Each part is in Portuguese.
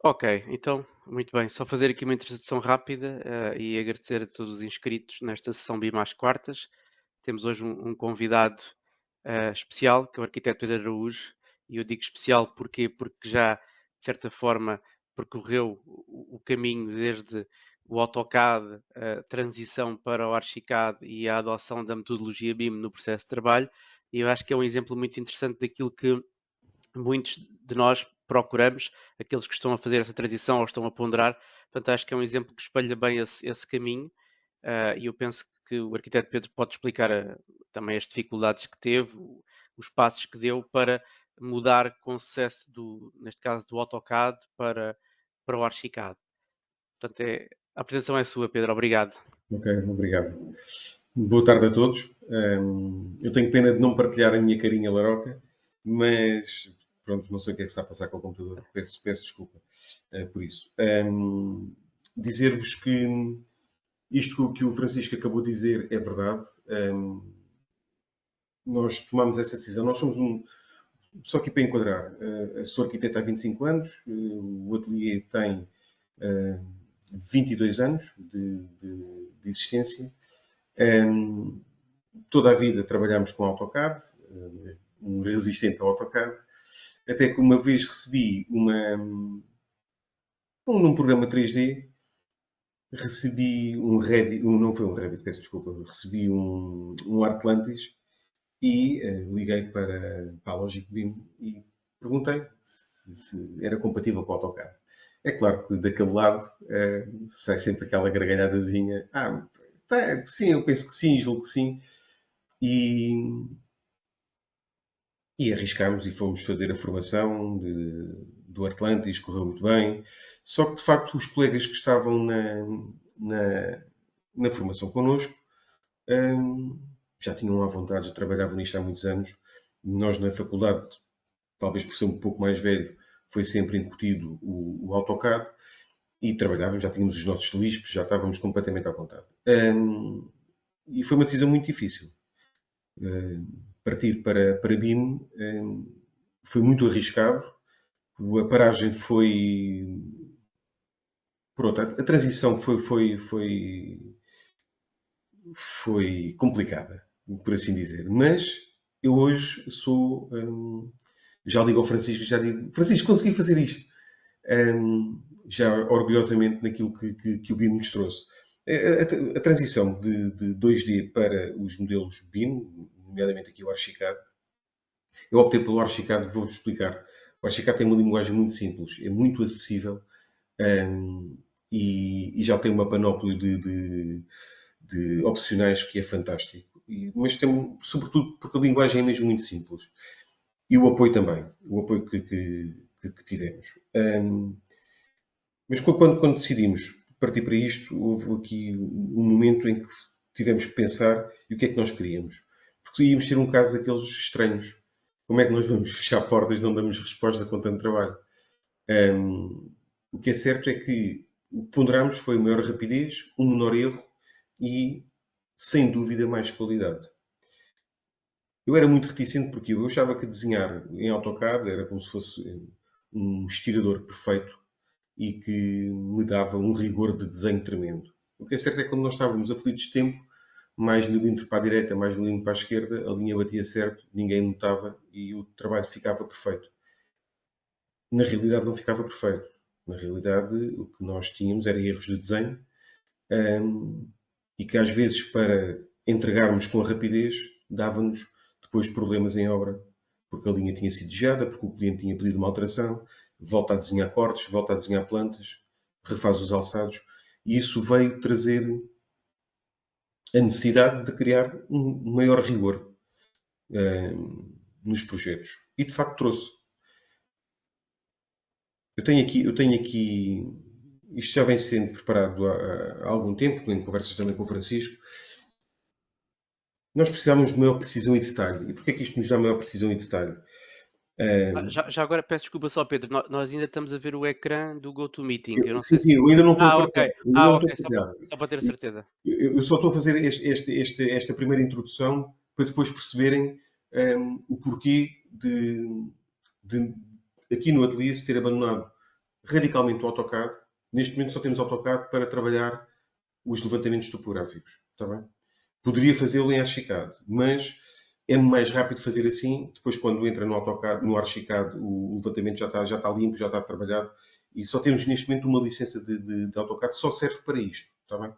Ok, então, muito bem. Só fazer aqui uma introdução rápida e agradecer a todos os inscritos nesta sessão BIM às quartas. Temos hoje um convidado especial, que é o arquiteto Pedro Araújo, e eu digo especial porque já, de certa forma, percorreu o caminho desde o AutoCAD, a transição para o Archicad e a adoção da metodologia BIM no processo de trabalho, e eu acho que é um exemplo muito interessante daquilo que muitos de nós procuramos, aqueles que estão a fazer essa transição ou estão a ponderar. Portanto, acho que é um exemplo que espelha bem esse caminho e eu penso que o arquiteto Pedro pode explicar também as dificuldades que teve, os passos que deu para mudar com sucesso, neste caso, do AutoCAD para o Archicad. Portanto, a apresentação é sua, Pedro. Obrigado. Ok, obrigado. Boa tarde a todos. Eu tenho pena de não partilhar a minha carinha laroca, mas pronto, não sei o que é que está a passar com o computador. Peço desculpa por isso. Dizer-vos que isto que o Francisco acabou de dizer é verdade. Nós tomamos essa decisão. Nós somos só aqui para enquadrar, sou arquiteto há 25 anos, o ateliê tem 22 anos de existência. Toda a vida trabalhámos com AutoCAD, um resistente ao AutoCAD, até que uma vez recebi num programa 3D, recebi um Revit, não foi um Revit, peço desculpa, recebi um Artlantis e liguei para a Logic BIM e perguntei se era compatível com o AutoCAD. É claro que daquele lado sai sempre aquela gargalhadazinha. Tá, sim, eu penso que sim, julgo que sim. E, e arriscámos e fomos fazer a formação do Atlantis, correu muito bem. Só que, de facto, os colegas que estavam na, na formação connosco hum, já tinham à vontade, já trabalhavam nisto há muitos anos. Nós, na faculdade, talvez por ser um pouco mais velho, foi sempre incutido o AutoCAD e trabalhávamos, já tínhamos os nossos lispos, já estávamos completamente à vontade. E foi uma decisão muito difícil. Partir para BIM foi muito arriscado. A paragem foi. Pronto, a transição foi complicada, por assim dizer. Mas eu hoje sou. Já ligo ao Francisco, já digo: Francisco, consegui fazer isto. Já orgulhosamente naquilo que o BIM nos trouxe. A transição de 2D para os modelos BIM, nomeadamente aqui o Archicad, eu optei pelo Archicad, vou-vos explicar. O Archicad tem uma linguagem muito simples, é muito acessível e já tem uma panóplia de opcionais que é fantástico. Mas tem, sobretudo porque a linguagem é mesmo muito simples. E o apoio também, o apoio que tivemos. Mas quando decidimos partir para isto, houve aqui um momento em que tivemos que pensar e o que é que nós queríamos. Porque íamos ter um caso daqueles estranhos. Como é que nós vamos fechar portas e não damos resposta com tanto trabalho? O que é certo é que o que ponderámos foi maior rapidez, um menor erro e, sem dúvida, mais qualidade. Eu era muito reticente porque eu achava que desenhar em AutoCAD era como se fosse um estirador perfeito e que me dava um rigor de desenho tremendo. O que é certo é que quando nós estávamos aflitos de tempo, mais milímetro para a direita, mais milímetro para a esquerda, a linha batia certo, ninguém notava e o trabalho ficava perfeito. Na realidade não ficava perfeito. Na realidade o que nós tínhamos era erros de desenho e que às vezes para entregarmos com rapidez dava-nos depois problemas em obra, porque a linha tinha sido desviada, porque o cliente tinha pedido uma alteração, volta a desenhar cortes, volta a desenhar plantas, refaz os alçados, e isso veio trazer a necessidade de criar um maior rigor nos projetos. E de facto trouxe. Eu tenho aqui, isto já vem sendo preparado há algum tempo, em conversas também com o Francisco. Nós precisamos de maior precisão e detalhe. E porquê é que isto nos dá maior precisão e detalhe? Já agora peço desculpa só, Pedro. Nós ainda estamos a ver o ecrã do GoToMeeting. Eu não Sim, sei sim, se. eu ainda não estou a Ah, partilhar. ok. Ainda Ah, não estou ok. a partilhar. Só para ter a certeza. Eu só estou a fazer esta primeira introdução para depois perceberem o porquê de aqui no ateliê se ter abandonado radicalmente o AutoCAD. Neste momento só temos AutoCAD para trabalhar os levantamentos topográficos. Está bem? Poderia fazê-lo em Archicad, mas é mais rápido fazer assim. Depois, quando entra no AutoCAD, no Archicad, o levantamento já está limpo, já está trabalhado. E só temos neste momento uma licença de AutoCAD, só serve para isto. Está bem?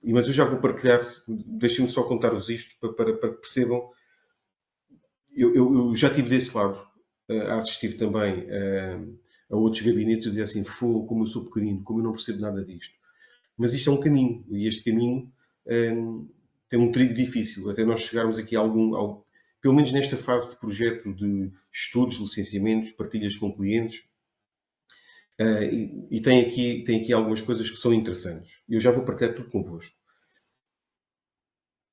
Mas eu já vou partilhar, deixem-me só contar-vos isto para que percebam. Eu já estive desse lado a assistir também a outros gabinetes. Eu dizia assim: fogo, como eu sou pequenino, como eu não percebo nada disto. Mas isto é um caminho, e este caminho tem um trilho difícil, até nós chegarmos aqui a pelo menos nesta fase de projeto de estudos, licenciamentos, partilhas com clientes, e tem aqui algumas coisas que são interessantes. Eu já vou partilhar tudo convosco.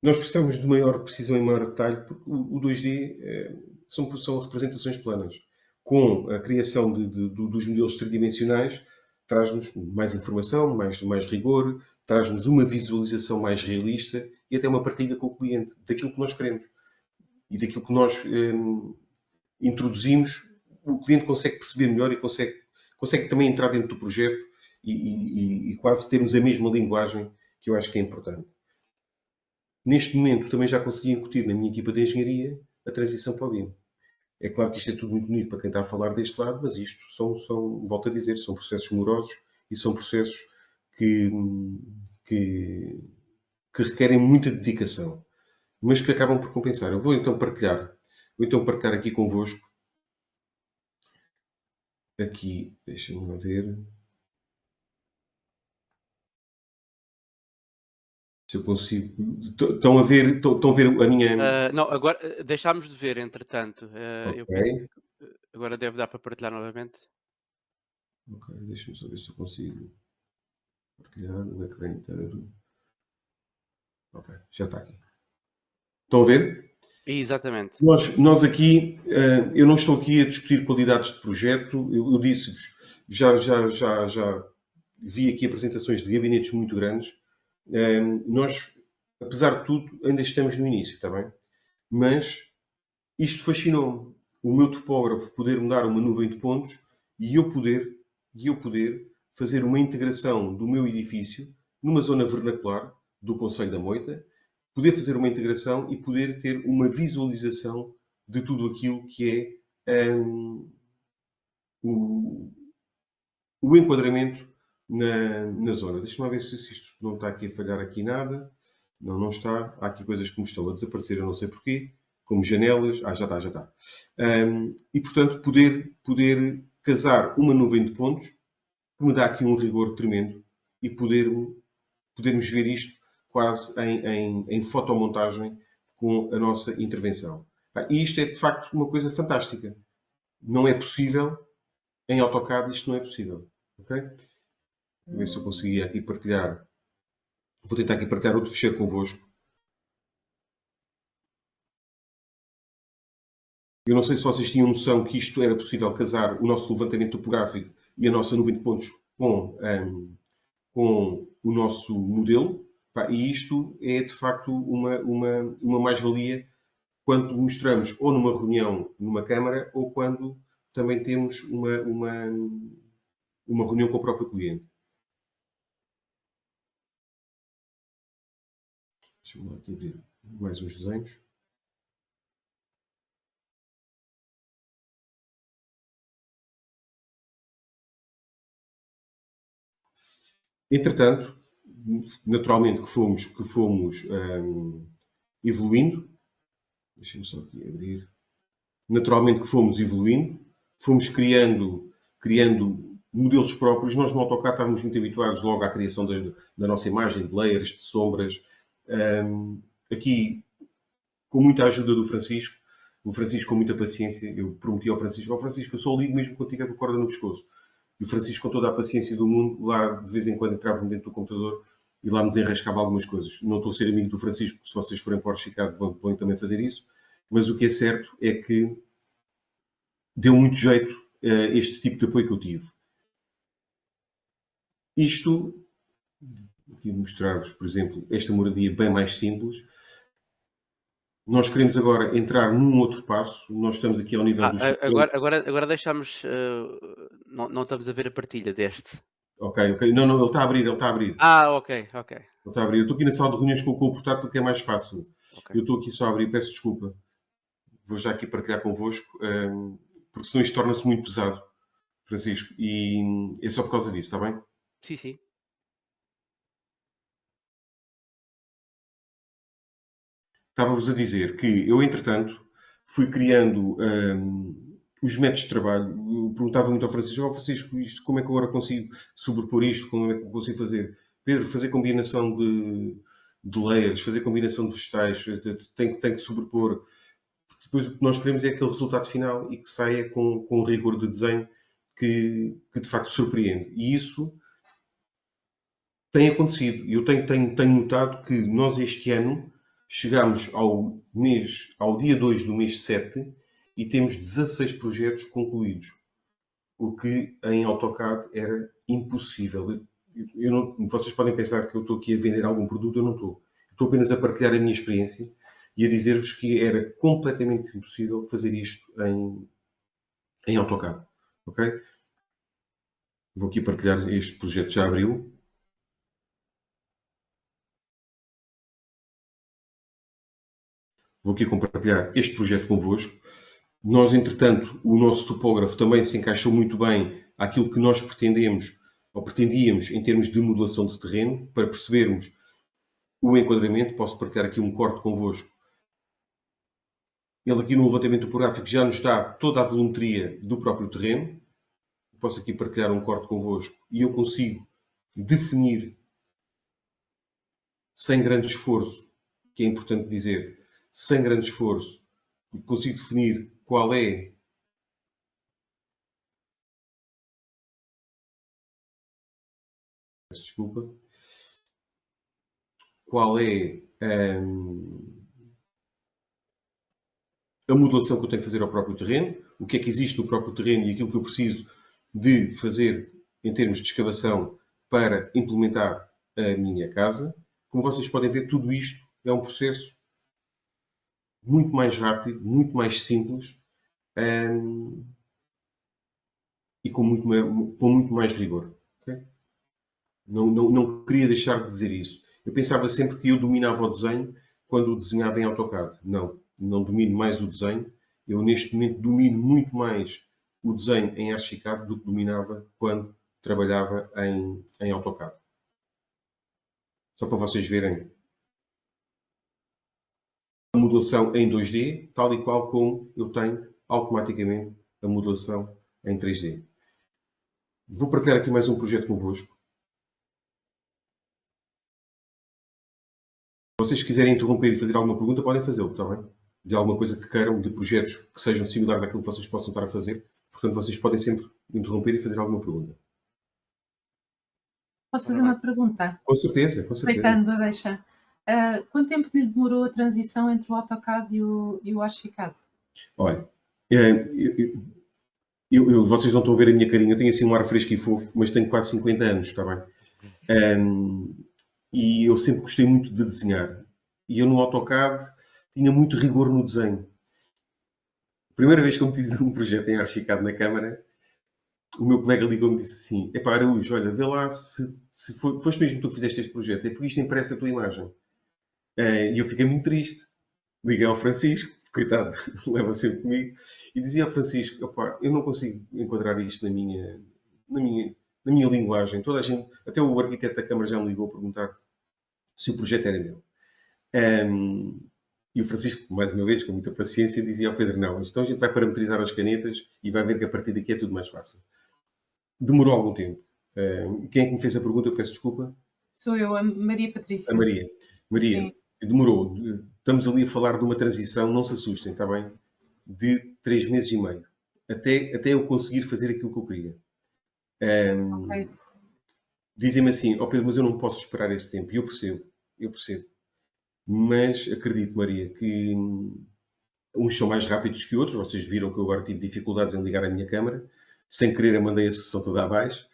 Nós precisamos de maior precisão e maior detalhe, porque o 2D são representações planas. Com a criação dos modelos tridimensionais, traz-nos mais informação, mais rigor, traz-nos uma visualização mais realista e até uma partilha com o cliente daquilo que nós queremos. E daquilo que nós introduzimos, o cliente consegue perceber melhor e consegue também entrar dentro do projeto e quase termos a mesma linguagem, que eu acho que é importante. Neste momento também já consegui incutir na minha equipa de engenharia a transição para o BIM. É claro que isto é tudo muito bonito para quem está a falar deste lado, mas isto volto a dizer, são processos morosos e são processos que requerem muita dedicação, mas que acabam por compensar. Eu vou então partilhar aqui convosco. Aqui, deixem-me ver se eu consigo. Estão a ver a minha. Não, agora deixámos de ver, entretanto. Eu Ok. penso que agora deve dar para partilhar novamente. Ok, deixa-me só ver se eu consigo partilhar o ecrã inteiro. Ok, já está aqui. Estão a ver? Exatamente. Nós aqui, eu não estou aqui a discutir qualidades de projeto. Eu disse-vos, já vi aqui apresentações de gabinetes muito grandes. Nós, apesar de tudo, ainda estamos no início, está bem? Mas isto fascinou-me. O meu topógrafo poder mudar uma nuvem de pontos e eu poder fazer uma integração do meu edifício numa zona vernacular do Conselho da Moita, poder fazer uma integração e poder ter uma visualização de tudo aquilo que é o enquadramento na zona. Deixa-me ver se isto não está aqui a falhar aqui nada. Não, não está. Há aqui coisas que me estão a desaparecer, eu não sei porquê. Como janelas. Já está, já está. E, portanto, poder casar uma nuvem de pontos, que me dá aqui um rigor tremendo, e podermos ver isto quase em fotomontagem com a nossa intervenção. E isto é, de facto, uma coisa fantástica. Não é possível, em AutoCAD, isto não é possível. Ok? Vou ver se eu conseguia aqui partilhar. Vou tentar aqui partilhar outro fecheiro convosco. Eu não sei se vocês tinham noção que isto era possível casar o nosso levantamento topográfico e a nossa nuvem de pontos com o nosso modelo. E isto é, de facto, uma mais-valia quando mostramos ou numa reunião numa Câmara ou quando também temos uma reunião com o próprio cliente. Deixa-me aqui abrir mais uns desenhos. Entretanto, naturalmente que fomos evoluindo, deixem-me só aqui abrir, naturalmente que fomos evoluindo, fomos criando modelos próprios. Nós no AutoCAD estávamos muito habituados logo à criação da nossa imagem, de layers, de sombras. Aqui, com muita ajuda do Francisco, o Francisco com muita paciência, eu prometi ao Francisco, eu só ligo mesmo quando tiver com a corda no pescoço. E o Francisco, com toda a paciência do mundo, lá de vez em quando entrava dentro do computador e lá me desenrascava algumas coisas. Não estou a ser amigo do Francisco, se vocês forem para o Chicago vão também fazer isso, mas o que é certo é que deu muito jeito este tipo de apoio que eu tive. Isto, aqui mostrar-vos, por exemplo, esta moradia bem mais simples. Nós queremos agora entrar num outro passo. Nós estamos aqui ao nível dos documentos. Agora deixamos. Não estamos a ver a partilha deste. Ok, ok. Não, não, ele está a abrir, ele está a abrir. Ok, ok. Ele está a abrir. Eu estou aqui na sala de reuniões com o portátil, que é mais fácil. Ok. Eu estou aqui só a abrir, peço desculpa. Vou já aqui partilhar convosco, porque senão isto torna-se muito pesado, Francisco. E é só por causa disso, está bem? Sim, sim. Estava-vos a dizer que eu, entretanto, fui criando os métodos de trabalho. Eu perguntava muito ao Francisco: "Oh, Francisco, isto, como é que eu agora consigo sobrepor isto? Como é que eu consigo fazer? Pedro, fazer combinação de layers, fazer combinação de vegetais, tem que sobrepor." Depois o que nós queremos é aquele resultado final e que saia com um rigor de desenho que de facto surpreende. E isso tem acontecido. Eu tenho notado que nós este ano chegamos ao dia 2 do mês 7 e temos 16 projetos concluídos, o que em AutoCAD era impossível. Vocês podem pensar que eu estou aqui a vender algum produto, eu não estou. Estou apenas a partilhar a minha experiência e a dizer-vos que era completamente impossível fazer isto em AutoCAD. Ok? Vou aqui partilhar este projeto, já abriu. Vou aqui compartilhar este projeto convosco. Nós, entretanto, o nosso topógrafo também se encaixou muito bem àquilo que nós pretendemos ou pretendíamos em termos de modelação de terreno, para percebermos o enquadramento. Posso partilhar aqui um corte convosco. Ele aqui no levantamento topográfico já nos dá toda a volumetria do próprio terreno. Posso aqui partilhar um corte convosco e eu consigo definir, sem grande esforço, que é importante dizer, sem grande esforço, consigo definir qual é desculpa, qual é a modulação que eu tenho que fazer ao próprio terreno, o que é que existe no próprio terreno e aquilo que eu preciso de fazer em termos de escavação para implementar a minha casa. Como vocês podem ver, tudo isto é um processo muito mais rápido, muito mais simples e com muito mais rigor. Okay? Não queria deixar de dizer isso. Eu pensava sempre que eu dominava o desenho quando o desenhava em AutoCAD. Não domino mais o desenho. Eu, neste momento, domino muito mais o desenho em Archicad do que dominava quando trabalhava em AutoCAD. Só para vocês verem a modelação em 2D, tal e qual como eu tenho automaticamente a modelação em 3D. Vou partilhar aqui mais um projeto convosco. Se vocês quiserem interromper e fazer alguma pergunta, podem fazê-lo, está bem? De alguma coisa que queiram, de projetos que sejam similares àquilo que vocês possam estar a fazer. Portanto, vocês podem sempre interromper e fazer alguma pergunta. Posso fazer uma pergunta? Com certeza, com certeza. Aproveitando a deixa. Quanto tempo lhe demorou a transição entre o AutoCAD e o Archicad? Olha, vocês não estão a ver a minha carinha, eu tenho assim um ar fresco e fofo, mas tenho quase 50 anos, está bem? E eu sempre gostei muito de desenhar. E eu no AutoCAD tinha muito rigor no desenho. A primeira vez que eu meti um projeto em Archicad na Câmara, o meu colega ligou-me e disse assim: "Epá, Araújo, olha, vê lá se foste mesmo tu que fizeste este projeto, é porque isto impressa a tua imagem." E eu fiquei muito triste. Liguei ao Francisco, coitado, leva sempre comigo, e dizia ao Francisco: "Epá, eu não consigo enquadrar isto na minha linguagem." Toda a gente, até o arquiteto da Câmara já me ligou a perguntar se o projeto era meu. E o Francisco, mais uma vez, com muita paciência, dizia ao Pedro: "Não, então a gente vai parametrizar as canetas e vai ver que a partir daqui é tudo mais fácil." Demorou algum tempo. Quem é que me fez a pergunta? Eu peço desculpa. Sou eu, a Maria Patrícia. A Maria. Maria, sim. Demorou. Estamos ali a falar de uma transição, não se assustem, está bem? De 3 meses e meio. Até eu conseguir fazer aquilo que eu queria. Okay. Dizem-me assim: "Oh Pedro, mas eu não posso esperar esse tempo." E eu percebo. Mas acredito, Maria, que uns são mais rápidos que outros. Vocês viram que eu agora tive dificuldades em ligar a minha câmara. Sem querer, eu mandei a sessão toda abaixo.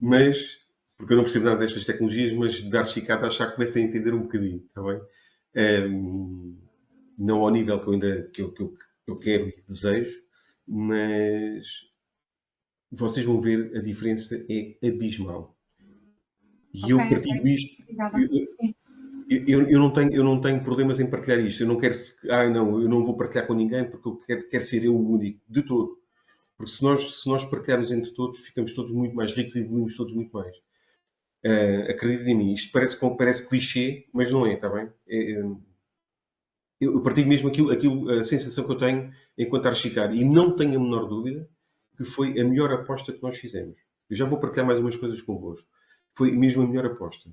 Mas, porque eu não percebo nada destas tecnologias, mas de Archicad achar que começo a entender um bocadinho, está bem? Não ao nível que eu ainda que eu quero e desejo, mas vocês vão ver a diferença é abismal. E Ok, eu partilho ok. isto. Obrigada. Eu, Sim. eu não tenho problemas em partilhar isto. Eu não quero, não, eu não vou partilhar com ninguém porque eu quero ser eu o único, de todo. Porque se nós partilharmos entre todos, ficamos todos muito mais ricos e evoluímos todos muito mais. Acreditem em mim, isto parece clichê, mas não é, está bem? Eu partilho mesmo a sensação que eu tenho enquanto archicado. E não tenho a menor dúvida que foi a melhor aposta que nós fizemos. Eu já vou partilhar mais umas coisas convosco. Foi mesmo a melhor aposta.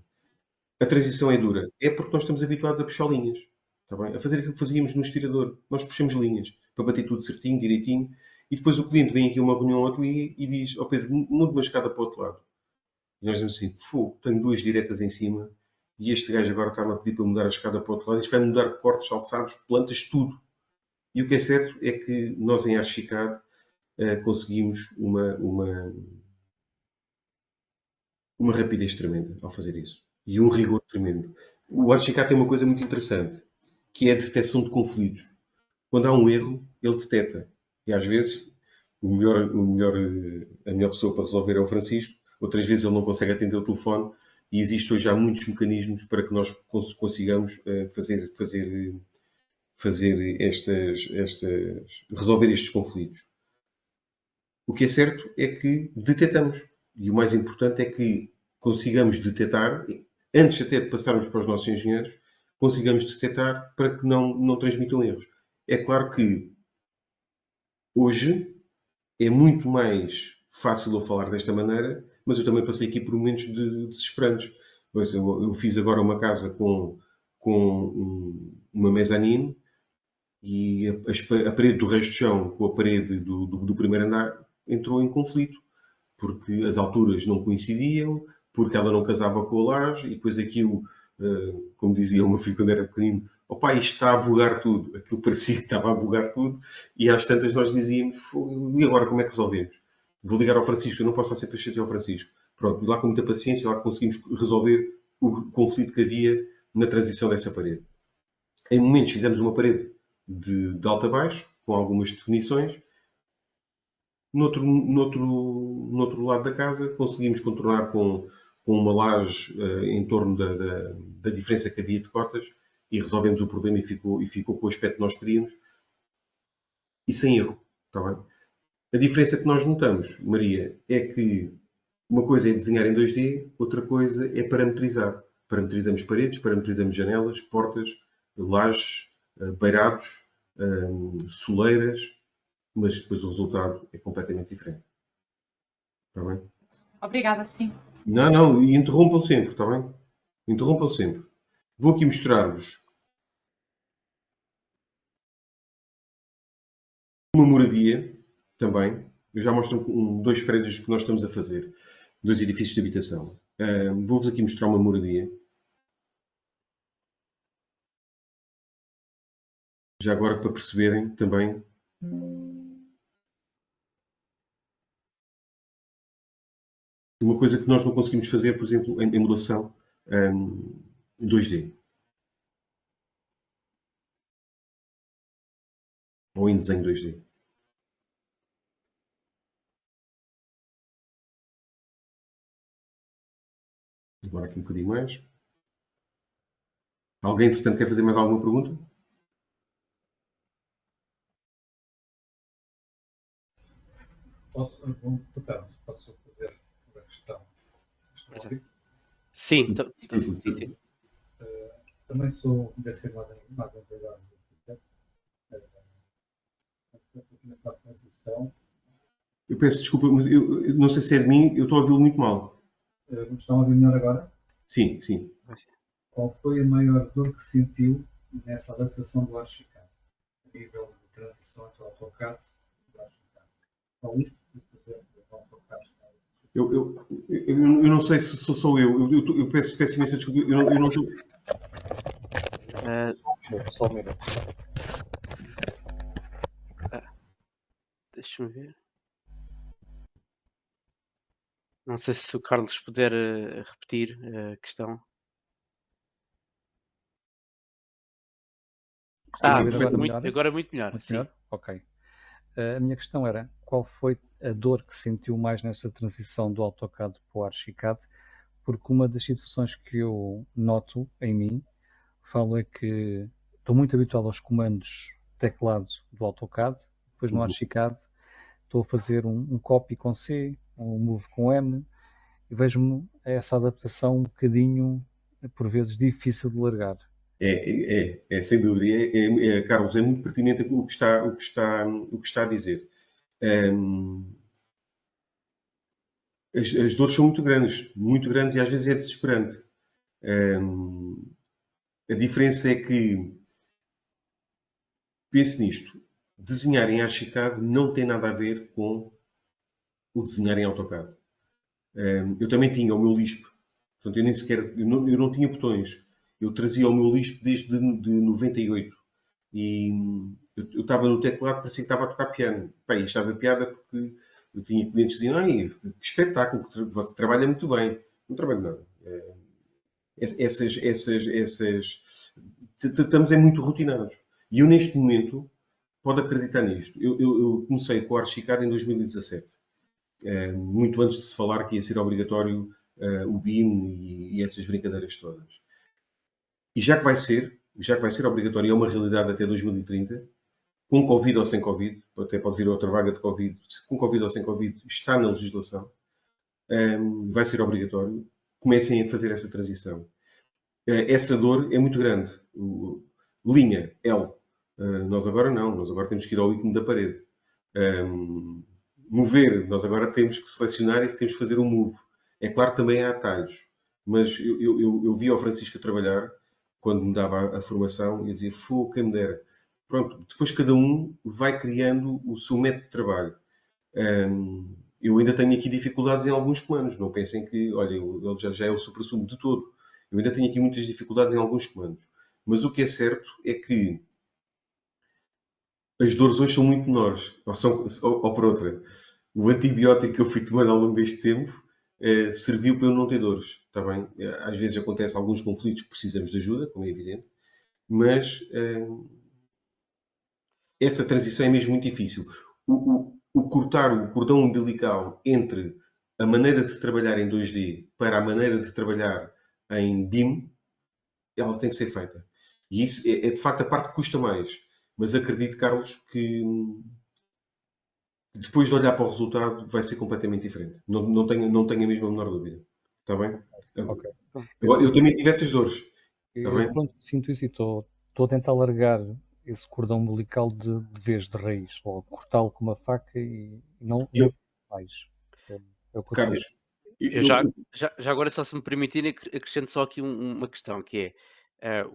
A transição é dura. É porque nós estamos habituados a puxar linhas. Está bem? A fazer aquilo que fazíamos no estirador. Nós puxamos linhas para bater tudo certinho, direitinho. E depois o cliente vem aqui a uma reunião ou outra e diz: Ó Pedro, muda uma escada para o outro lado. E nós dizemos assim: fogo, tenho duas diretas em cima e este gajo agora está-me a pedir para mudar a escada para o outro lado. Isto vai mudar cortes, alçados, plantas, tudo. E o que é certo é que nós em Archicad conseguimos uma rapidez tremenda ao fazer isso. E um rigor tremendo. O Archicad tem uma coisa muito interessante, que é a detecção de conflitos. Quando há um erro, ele detecta. E às vezes, a melhor pessoa para resolver é o Francisco. Outras vezes ele não consegue atender o telefone. E existe hoje já muitos mecanismos para que nós consigamos fazer resolver estes conflitos. O que é certo é que detectamos. E o mais importante é que consigamos detectar, antes até de passarmos para os nossos engenheiros, consigamos detectar para que não transmitam erros. É claro que hoje é muito mais fácil eu falar desta maneira, mas eu também passei aqui por momentos desesperantes. Eu fiz agora uma casa com uma mezanine e a parede do resto do chão com a parede do primeiro andar entrou em conflito, porque as alturas não coincidiam, porque ela não casava com a laje, e depois aquilo, como dizia o meu filho quando era pequenino, opá, isto está a bugar tudo. Aquilo parecia que estava a bugar tudo, e às tantas nós dizíamos, e agora como é que resolvemos? Vou ligar ao Francisco, eu não posso estar sempre a chatear ao Francisco. Pronto, e lá com muita paciência, lá conseguimos resolver o conflito que havia na transição dessa parede. Em momentos fizemos uma parede de alto a baixo, com algumas definições. No outro lado da casa conseguimos contornar com uma laje em torno da diferença que havia de cotas e resolvemos o problema e ficou com o aspecto que nós queríamos e sem erro. Está bem? A diferença que nós notamos, Maria, é que uma coisa é desenhar em 2D, outra coisa é parametrizar. Parametrizamos paredes, parametrizamos janelas, portas, lajes, beirados, soleiras, mas depois o resultado é completamente diferente. Está bem? Obrigada, sim. Não, não, e interrompam sempre, está bem? Interrompam sempre. Vou aqui mostrar-vos uma moradia também. Eu já mostro dois prédios que nós estamos a fazer, dois edifícios de habitação. Vou-vos aqui mostrar uma moradia. Já agora para perceberem também. Uma coisa que nós não conseguimos fazer, por exemplo, em emulação 2D ou em desenho 2D. Agora aqui um bocadinho mais. Alguém, portanto, quer fazer mais alguma pergunta? Posso fazer uma questão? Estão a ouvir? Sim, Sim, sim, sim. sim, sim. Também sou deve ser mais antigado na parte de transição. Eu peço desculpa, mas eu não sei se é de mim, eu estou a ouvi-lo muito mal. Me estão a ouvir melhor agora? Sim, sim. Qual foi a maior dor que sentiu nessa adaptação do Archicad? A nível de transição entre o AutoCAD e o Archicad? Qual isto, por exemplo, o AutoCAD? Eu não sei se sou eu. Eu peço imensa desculpa. Eu não estou. Ah, Só um minuto. deixa-me ver. Não sei se o Carlos puder repetir a questão. Sim, Ouvir agora perfeitamente. melhor? Agora muito melhor, Muito sim. melhor? Ok. A minha questão era, qual foi a dor que sentiu mais nessa transição do AutoCAD para o Archicad? Porque uma das situações que eu noto em mim, falo é que estou muito habituado aos comandos teclado do AutoCAD, depois no Uhum. Archicad estou a fazer um copy com C, um move com M, e vejo-me essa adaptação um bocadinho, por vezes, difícil de largar. Sem dúvida. Carlos, é muito pertinente o que está a dizer. As dores são muito grandes e às vezes é desesperante. A diferença é que, pense nisto, desenhar em Archicad não tem nada a ver com o desenhar em AutoCAD. Eu também tinha o meu Lisp, portanto eu não tinha botões. Eu trazia o meu Lisp desde de 98 e eu estava no teclado, parecia que estava a tocar piano. Bem, achava piada porque eu tinha clientes que diziam: "Ai, que espetáculo, que você trabalha muito bem." Não trabalho nada. Estamos muito rotinados. E eu, neste momento, pode acreditar nisto. Eu comecei com o Archicad em 2017, muito antes de se falar que ia ser obrigatório o BIM e essas brincadeiras todas. E já que vai ser obrigatório, é uma realidade até 2030, com Covid ou sem Covid, até pode vir outra vaga de Covid, com Covid ou sem Covid, está na legislação, vai ser obrigatório. Comecem a fazer essa transição. Essa dor é muito grande. Linha, L. Nós agora não, nós agora temos que ir ao ícone da parede. Mover, nós agora temos que selecionar e temos que fazer um move. É claro que também há atalhos, mas eu vi ao Francisco a trabalhar, quando me dava a formação, e dizia: "Fogo, quem me dera." Pronto, depois cada um vai criando o seu método de trabalho. Eu ainda tenho aqui dificuldades em alguns comandos. Não pensem que, olha, ele já é o supra-sumo de todo. Eu ainda tenho aqui muitas dificuldades em alguns comandos. Mas o que é certo é que as dores hoje são muito menores. Ou por outra, o antibiótico que eu fui tomando ao longo deste tempo serviu para eu não ter dores. Está bem? Às vezes acontecem alguns conflitos que precisamos de ajuda, como é evidente, mas essa transição é mesmo muito difícil. O cortar o cordão umbilical entre a maneira de trabalhar em 2D para a maneira de trabalhar em BIM, ela tem que ser feita. E isso é de facto a parte que custa mais. Mas acredito, Carlos, que depois de olhar para o resultado vai ser completamente diferente. Não tenho mesmo a menor dúvida. Está bem? Ok. Eu também tive essas dores. Está Eu bem? pronto, sinto isso e estou a tentar largar esse cordão umbilical de vez de raiz, ou cortá-lo com uma faca e não Eu, mais. É o que eu Carlos, queria. Eu já agora, só se me permitirem, acrescento só aqui uma questão, que é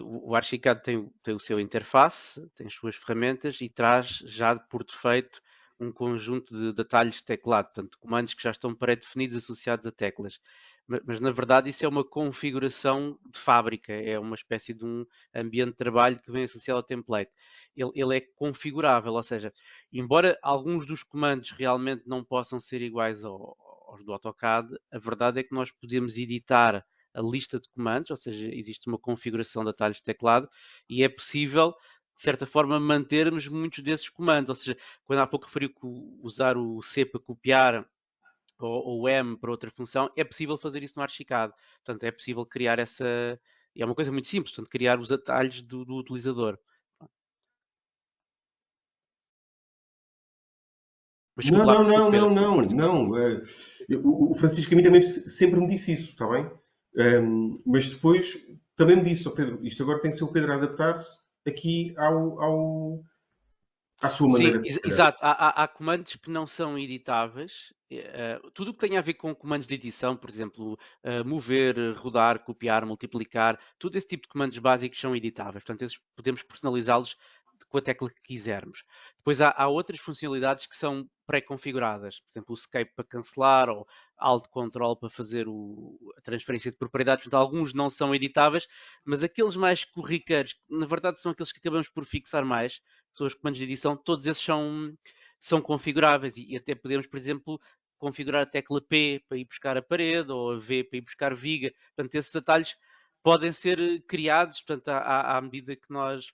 o Archicad tem o seu interface, tem as suas ferramentas e traz já por defeito um conjunto de atalhos de teclado, portanto, comandos que já estão pré-definidos associados a teclas. Mas, na verdade, isso é uma configuração de fábrica, é uma espécie de um ambiente de trabalho que vem associado ao template. Ele é configurável, ou seja, embora alguns dos comandos realmente não possam ser iguais aos do AutoCAD, a verdade é que nós podemos editar a lista de comandos, ou seja, existe uma configuração de atalhos de teclado e é possível, de certa forma, mantermos muitos desses comandos. Ou seja, quando há pouco referi que usar o C para copiar ou o M para outra função, é possível fazer isso no Archicad. Portanto, é possível criar essa... E é uma coisa muito simples, portanto, criar os atalhos do utilizador. Mas desculpe lá, desculpe, Pedro, força. Não. O Francisco a mim também sempre me disse isso, está bem? Mas depois também me disse: "Ó Pedro, isto agora tem que ser o Pedro a adaptar-se aqui à sua Sim, maneira de trabalhar." exato. Há comandos que não são editáveis. Tudo o que tem a ver com comandos de edição, por exemplo, mover, rodar, copiar, multiplicar, todo esse tipo de comandos básicos são editáveis. Portanto, esses podemos personalizá-los com a tecla que quisermos. Depois há outras funcionalidades que são pré-configuradas. Por exemplo, o escape para cancelar ou alt control para fazer a transferência de propriedades. Portanto, alguns não são editáveis, mas aqueles mais corriqueiros, que na verdade são aqueles que acabamos por fixar mais, são os comandos de edição, todos esses são configuráveis e até podemos, por exemplo, configurar a tecla P para ir buscar a parede ou a V para ir buscar viga. Portanto, esses atalhos podem ser criados, portanto, à medida que nós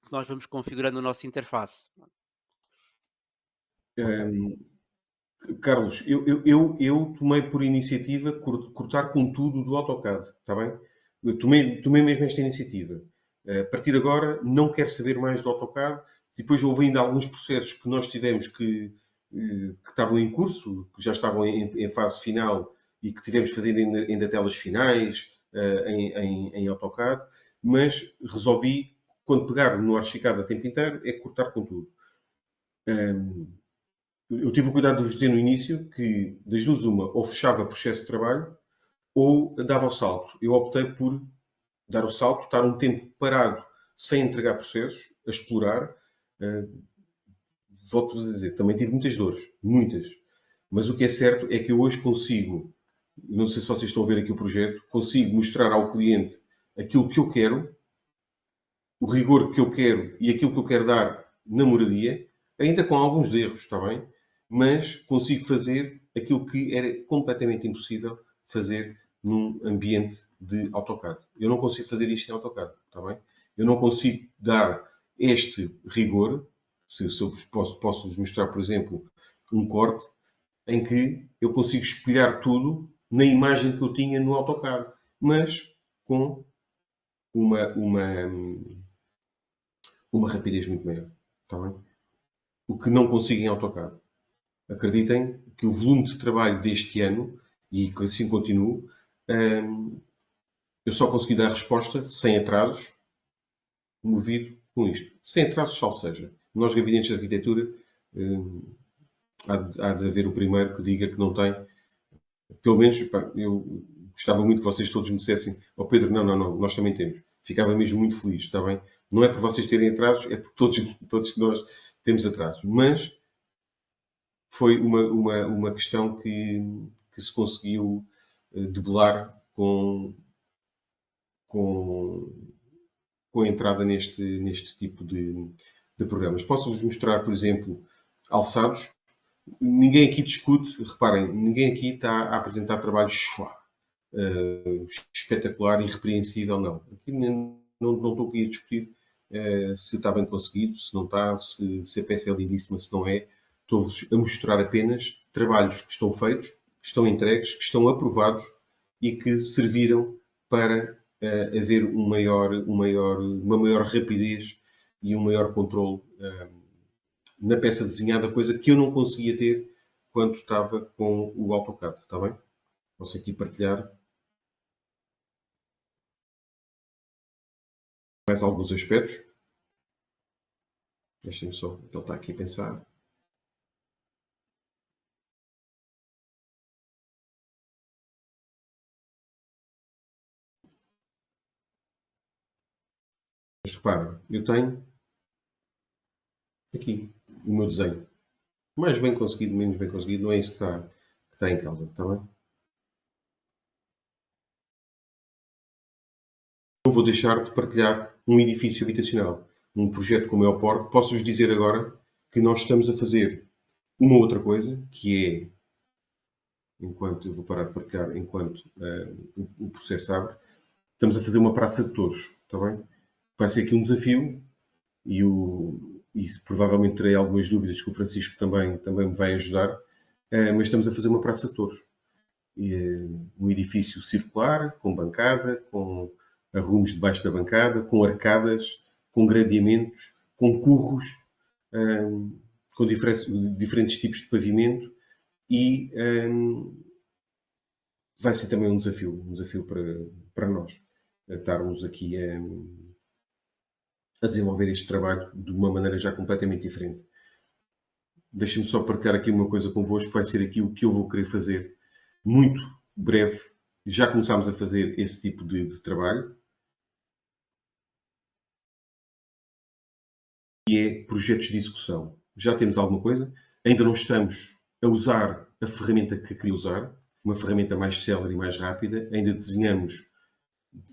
que nós vamos configurando a nossa interface. Carlos, eu tomei por iniciativa cortar com tudo do AutoCAD, está bem? Eu tomei mesmo esta iniciativa. A partir de agora, não quero saber mais do AutoCAD. Depois houve ainda alguns processos que nós tivemos que estavam em curso, que já estavam em fase final e que tivemos que fazer ainda telas finais em AutoCAD, mas resolvi, quando pegar no Archicad a tempo inteiro, é cortar com tudo. Eu tive o cuidado de vos dizer no início que, das duas uma, ou fechava processo de trabalho ou dava o salto. Eu optei por dar o salto, estar um tempo parado sem entregar processos, a explorar. Volto-vos a dizer, também tive muitas dores, muitas. Mas o que é certo é que eu hoje consigo, não sei se vocês estão a ver aqui o projeto, consigo mostrar ao cliente aquilo que eu quero, o rigor que eu quero e aquilo que eu quero dar na moradia, ainda com alguns erros, está bem? Mas consigo fazer aquilo que era completamente impossível fazer num ambiente de AutoCAD. Eu não consigo fazer isto em AutoCAD, está bem? Eu não consigo dar este rigor, se eu posso-vos mostrar, por exemplo, um corte, em que eu consigo espelhar tudo na imagem que eu tinha no AutoCAD, mas com uma rapidez muito maior, está bem? O que não consigo em AutoCAD. Acreditem que o volume de trabalho deste ano, e assim continuo, eu só consegui dar resposta sem atrasos, movido com isto. Sem atrasos, só seja. Nós, gabinetes de arquitetura, há de haver o primeiro que diga que não tem. Pelo menos, eu gostava muito que vocês todos me dissessem: "Oh Pedro, não, nós também temos." Ficava mesmo muito feliz, está bem? Não é por vocês terem atrasos, é porque todos nós temos atrasos. Mas foi uma questão que se conseguiu debelar com a entrada neste tipo de programas. Posso-vos mostrar, por exemplo, alçados. Ninguém aqui discute, reparem, ninguém aqui está a apresentar trabalho espetacular, irrepreensível, não. Aqui não estou aqui a discutir se está bem conseguido, se não está, se a peça é lindíssima, se não é. Estou-vos a mostrar apenas trabalhos que estão feitos, que estão entregues, que estão aprovados e que serviram para haver uma maior rapidez e um maior controle na peça desenhada, coisa que eu não conseguia ter quando estava com o AutoCAD, está bem? Posso aqui partilhar mais alguns aspectos. Deixem-me só, ele está aqui a pensar. Mas reparem, eu tenho aqui o meu desenho. Mais bem conseguido, menos bem conseguido, não é isso que está em causa, está bem? Não vou deixar de partilhar um edifício habitacional, um projeto como é o Porto. Posso-vos dizer agora que nós estamos a fazer uma outra coisa, que é, enquanto eu vou parar de partilhar, enquanto o processo abre, estamos a fazer uma praça de touros, está bem? Vai ser aqui um desafio e provavelmente terei algumas dúvidas que o Francisco também me vai ajudar, mas estamos a fazer uma praça de touros. Um edifício circular, com bancada, com arrumos debaixo da bancada, com arcadas, com gradeamentos, com curros, com diferentes tipos de pavimento e vai ser também um desafio para nós estarmos aqui a desenvolver este trabalho de uma maneira já completamente diferente. Deixem-me só partilhar aqui uma coisa convosco, que vai ser aqui o que eu vou querer fazer muito breve. Já começámos a fazer esse tipo de trabalho. E é projetos de execução. Já temos alguma coisa, ainda não estamos a usar a ferramenta que queria usar, uma ferramenta mais célere e mais rápida, ainda desenhamos,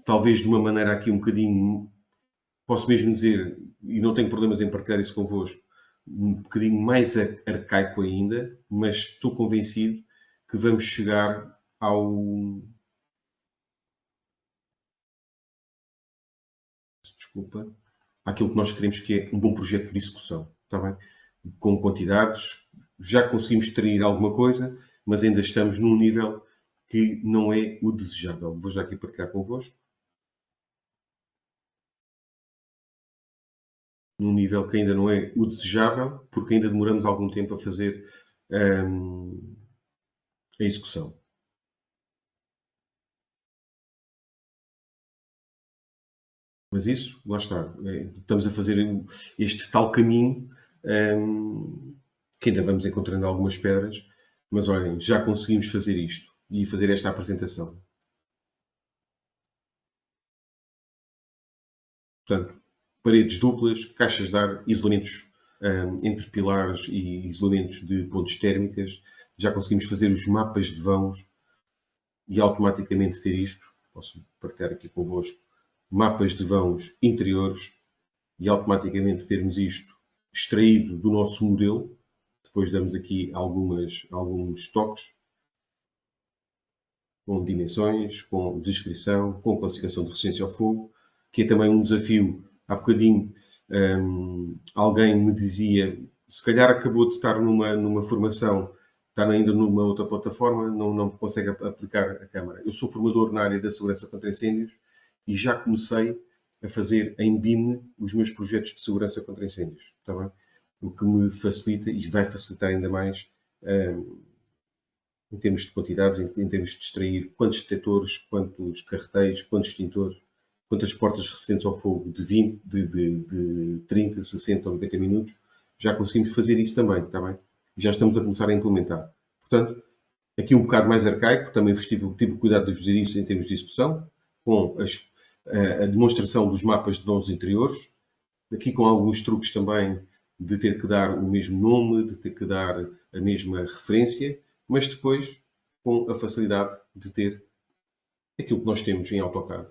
talvez de uma maneira aqui um bocadinho, posso mesmo dizer, e não tenho problemas em partilhar isso convosco, um bocadinho mais arcaico ainda, mas estou convencido que vamos chegar àquilo que nós queremos, que é um bom projeto de execução. Está bem? Com quantidades, já conseguimos extrair alguma coisa, mas ainda estamos num nível que não é o desejável. Vou já aqui partilhar convosco. Num nível que ainda não é o desejável, porque ainda demoramos algum tempo a fazer a execução. Mas isso, lá está. Estamos a fazer este tal caminho que ainda vamos encontrando algumas pedras, mas olhem, já conseguimos fazer isto e fazer esta apresentação. Portanto, paredes duplas, caixas de ar, isolamentos entre pilares e isolamentos de pontes térmicas. Já conseguimos fazer os mapas de vãos e automaticamente ter isto. Posso partilhar aqui convosco. Mapas de vãos interiores e automaticamente termos isto extraído do nosso modelo. Depois damos aqui alguns toques com dimensões, com descrição, com classificação de resistência ao fogo, que é também um desafio. Há bocadinho alguém me dizia, se calhar acabou de estar numa formação, está ainda numa outra plataforma, não consegue aplicar a câmara. Eu sou formador na área da segurança contra incêndios e já comecei a fazer em BIM os meus projetos de segurança contra incêndios. Está bem? O que me facilita e vai facilitar ainda mais em termos de quantidades, em termos de extrair quantos detectores, quantos carreteiros, quantos extintores, quantas portas resistentes ao fogo de 20, de 30, 60 ou 90 minutos. Já conseguimos fazer isso também, está bem? Já estamos a começar a implementar. Portanto, aqui um bocado mais arcaico, também tive o cuidado de vos dizer isso em termos de execução, com a demonstração dos mapas de vãos interiores, aqui com alguns truques também de ter que dar o mesmo nome, de ter que dar a mesma referência, mas depois com a facilidade de ter aquilo que nós temos em AutoCAD.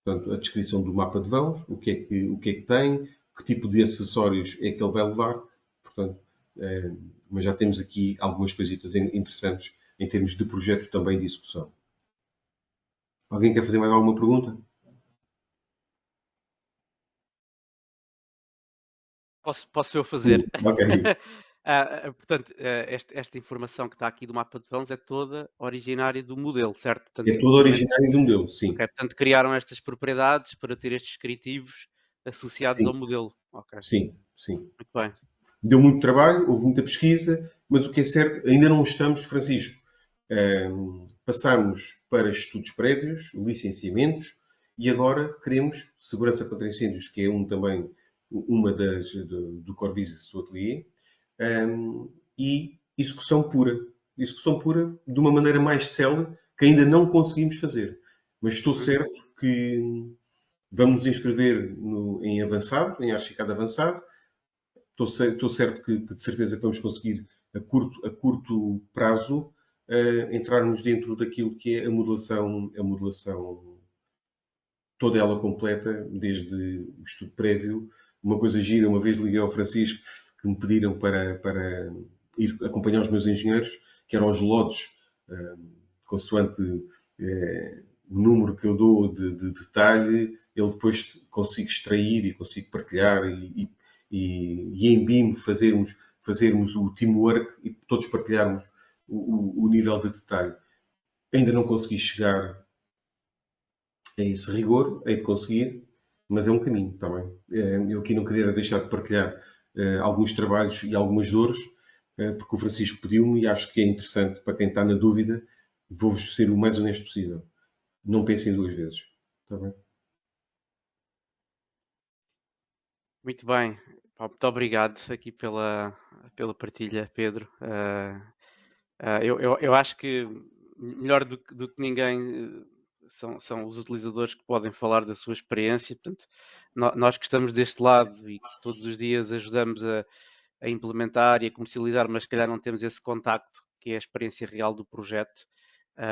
Portanto, a descrição do mapa de vãos, o que é que tem, que tipo de acessórios é que ele vai levar. Portanto, mas já temos aqui algumas coisitas interessantes em termos de projeto também de execução. Alguém quer fazer mais alguma pergunta? Posso eu fazer? Ok. Portanto, esta informação que está aqui do mapa de vãos é toda originária do modelo, certo? Portanto, É todo originário do modelo, sim. Okay, portanto, criaram estas propriedades para ter estes descritivos associados Sim. ao modelo. Okay. Sim, sim. Muito bem. Deu muito trabalho, houve muita pesquisa, mas o que é certo, ainda não estamos, Francisco. Passamos para estudos prévios, licenciamentos, e agora queremos segurança contra incêndios, que é também uma do core business do ateliê, e execução pura. Execução pura de uma maneira mais célere, que ainda não conseguimos fazer. Mas estou certo que vamos nos inscrever em avançado, em archicad avançado. Estou certo que de certeza que vamos conseguir a curto prazo entrarmos dentro daquilo que é a modelação toda ela completa, desde o estudo prévio. Uma coisa gira, uma vez liguei ao Francisco, que me pediram para ir acompanhar os meus engenheiros, que eram os lotes, consoante o número que eu dou de detalhe, ele depois consigo extrair e consigo partilhar e em BIM fazermos o teamwork e todos partilharmos o nível de detalhe. Ainda não consegui chegar a esse rigor, hei de conseguir, mas é um caminho também. Eu aqui não queria deixar de partilhar alguns trabalhos e algumas dores, porque o Francisco pediu-me e acho que é interessante para quem está na dúvida. Vou-vos ser o mais honesto possível. Não pensem duas vezes. Está bem? Muito bem. Muito obrigado aqui pela partilha, Pedro. Eu acho que melhor do que ninguém são os utilizadores que podem falar da sua experiência. Portanto, nós que estamos deste lado e que todos os dias ajudamos a implementar e a comercializar, mas se calhar não temos esse contacto que é a experiência real do projeto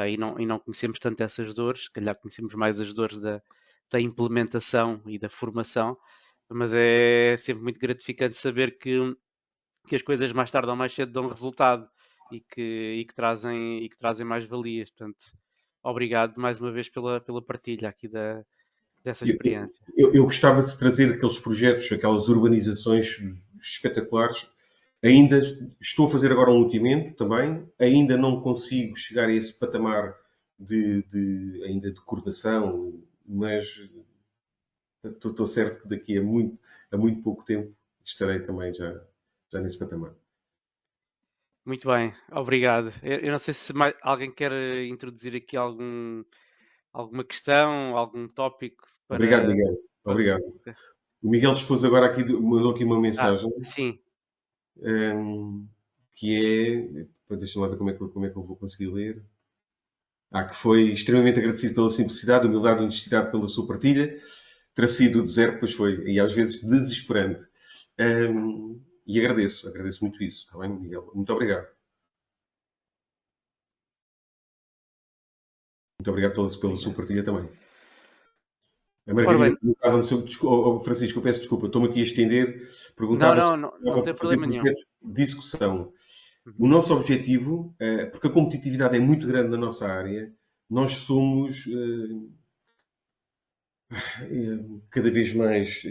e não conhecemos tanto essas dores, se calhar conhecemos mais as dores da implementação e da formação, mas é sempre muito gratificante saber que as coisas mais tarde ou mais cedo dão resultado e que trazem mais valias. Portanto, obrigado mais uma vez pela partilha aqui dessa experiência. Eu gostava de trazer aqueles projetos, aquelas urbanizações espetaculares. Ainda estou a fazer agora um loteamento também, ainda não consigo chegar a esse patamar ainda de coordenação, mas estou certo que daqui a muito pouco tempo estarei também já nesse patamar. Muito bem, obrigado. Eu não sei se alguém quer introduzir aqui alguma questão, algum tópico Obrigado, para. Miguel. Obrigado. O Miguel dispôs agora aqui, mandou aqui uma Ah, mensagem, sim, que é. Deixa-me lá ver como é que eu vou conseguir ler. Que foi extremamente agradecido pela simplicidade, humildade e honestidade pela sua partilha. Terá sido do zero, pois foi, e às vezes desesperante. E agradeço muito isso, está bem, Miguel? Muito obrigado. Muito obrigado pela sua partilha também. A ora Margarida bem, perguntava-me sobre. Francisco, eu peço desculpa, estou-me aqui a estender. não, Perguntava se não, não, não estava tem por fazer problema nenhum. projetos de execução. O Uhum. nosso objetivo, porque a competitividade é muito grande na nossa área, nós somos cada vez mais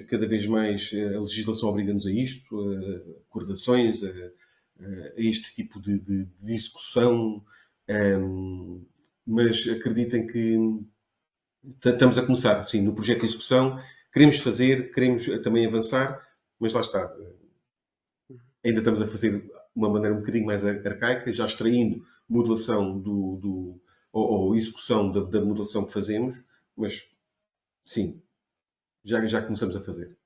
a legislação obriga-nos a isto, a coordenações, a este tipo de execução, mas acreditem que estamos a começar, sim, no projeto de execução, queremos fazer, queremos também avançar, mas lá está, ainda estamos a fazer de uma maneira um bocadinho mais arcaica, já extraindo modelação ou execução da modelação que fazemos, mas sim, já começamos a fazer.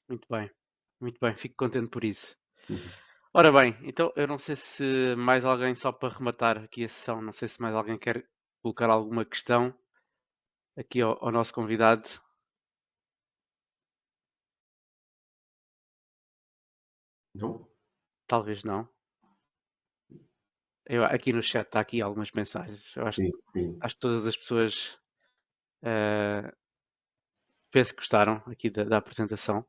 Muito bem, fico contente por isso. Uhum. Ora bem, então eu não sei se mais alguém, só para rematar aqui a sessão, não sei se mais alguém quer colocar alguma questão aqui ao nosso convidado. Não? Talvez não. Aqui no chat está aqui algumas mensagens. Eu Sim, sim. acho que todas as pessoas penso que gostaram aqui da apresentação.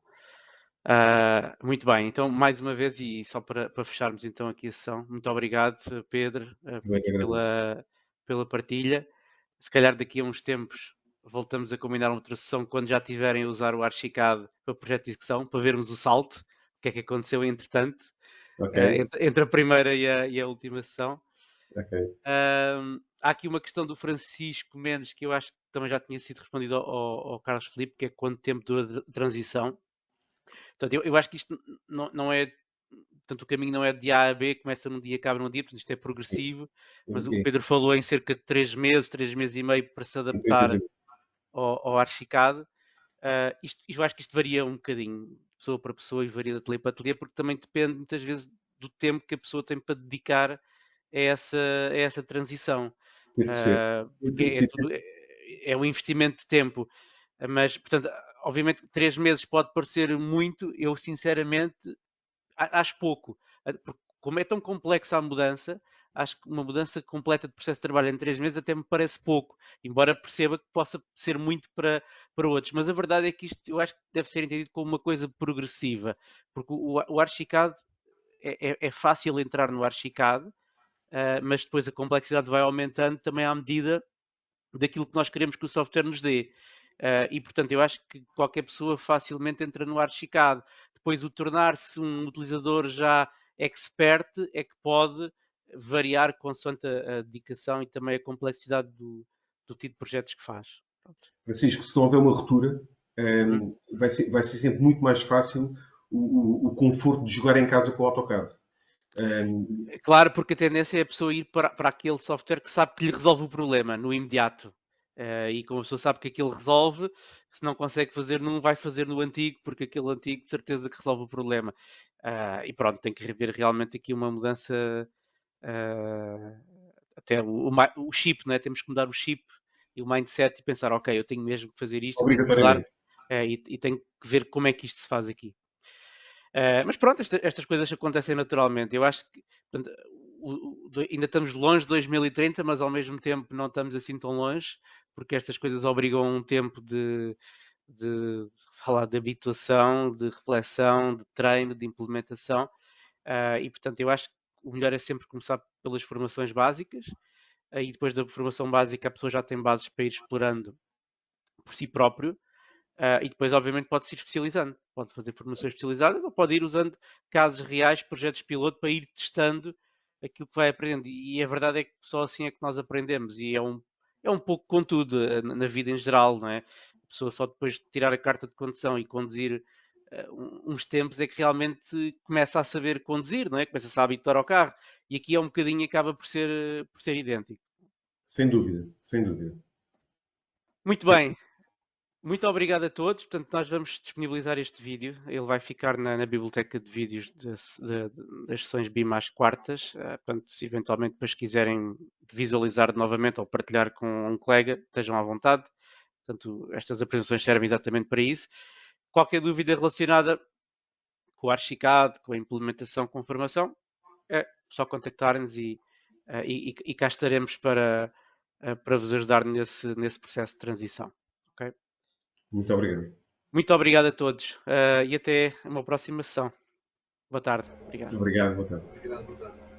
Muito bem, então mais uma vez e só para fecharmos então aqui a sessão, muito obrigado Pedro Eu é que aqui agradeço. pela partilha. Se calhar daqui a uns tempos voltamos a combinar uma outra sessão quando já tiverem a usar o Archicad para o projeto de execução, para vermos o salto, o que é que aconteceu entretanto, Ok, entre a primeira e a última sessão. ok. Há aqui uma questão do Francisco Mendes que eu acho que também já tinha sido respondido ao Carlos Filipe, que é quanto tempo dura a transição. Portanto, eu acho que isto não é. Portanto, o caminho não é de A a B, começa num dia e acaba num dia, portanto, isto é Sim. progressivo. Mas o Ok. Pedro falou em cerca de 3 meses e meio para se Sim, adaptar ao Archicad. Eu acho que isto varia um bocadinho, de pessoa para pessoa e varia de ateliê para ateliê, porque também depende muitas vezes do tempo que a pessoa tem para dedicar a essa transição. Teve de ser. Porque é um investimento de tempo. Mas, portanto, obviamente 3 meses pode parecer muito, eu sinceramente acho pouco. Porque como é tão complexa a mudança, acho que uma mudança completa de processo de trabalho em 3 meses até me parece pouco, embora perceba que possa ser muito para outros. Mas a verdade é que isto eu acho que deve ser entendido como uma coisa progressiva, porque o Archicad é fácil entrar no Archicad, mas depois a complexidade vai aumentando também à medida daquilo que nós queremos que o software nos dê. E portanto, eu acho que qualquer pessoa facilmente entra no Archicad. Depois, o tornar-se um utilizador já expert é que pode variar consoante a dedicação e também a complexidade do tipo de projetos que faz. Pronto. Francisco, se não houver uma ruptura, Uhum. vai ser sempre muito mais fácil o conforto de jogar em casa com o AutoCAD. Claro, porque a tendência é a pessoa ir para aquele software que sabe que lhe resolve o problema no imediato. E como a pessoa sabe que aquilo resolve, se não consegue fazer num, vai fazer no antigo, porque aquele antigo de certeza que resolve o problema. E pronto, tem que haver realmente aqui uma mudança, até o chip, né? Temos que mudar o chip e o mindset e pensar, ok, eu tenho mesmo que fazer isto, eu tenho que mudar, Obrigatoriamente. e tenho que ver como é que isto se faz aqui. Mas pronto, estas coisas acontecem naturalmente. Eu acho que portanto, ainda estamos longe de 2030, mas ao mesmo tempo não estamos assim tão longe, porque estas coisas obrigam um tempo de falar de habituação, de reflexão, de treino, de implementação. E portanto, eu acho que o melhor é sempre começar pelas formações básicas, e depois da formação básica a pessoa já tem bases para ir explorando por si próprio, e depois, obviamente, pode se ir especializando. Pode fazer formações especializadas ou pode ir usando casos reais, projetos piloto, para ir testando aquilo que vai aprendendo. E a verdade é que só assim é que nós aprendemos. E é um pouco com tudo na vida em geral, não é? A pessoa só depois de tirar a carta de condução e conduzir uns tempos é que realmente começa a saber conduzir, não é? Começa-se a habituar ao carro. E aqui é um bocadinho, acaba por ser idêntico. Sem dúvida, sem dúvida. Muito Sim. bem. Muito obrigado a todos. Portanto, nós vamos disponibilizar este vídeo. Ele vai ficar na biblioteca de vídeos das sessões BIM às quartas. Portanto, se eventualmente depois quiserem visualizar novamente ou partilhar com um colega, estejam à vontade. Portanto, estas apresentações servem exatamente para isso. Qualquer dúvida relacionada com o Archicad, com a implementação, com formação, é só contactar-nos e cá estaremos para vos ajudar nesse processo de transição. Ok? Muito obrigado. Muito obrigado a todos e até uma próxima sessão. Boa tarde. Obrigado. Obrigado, boa tarde. Obrigado, boa tarde.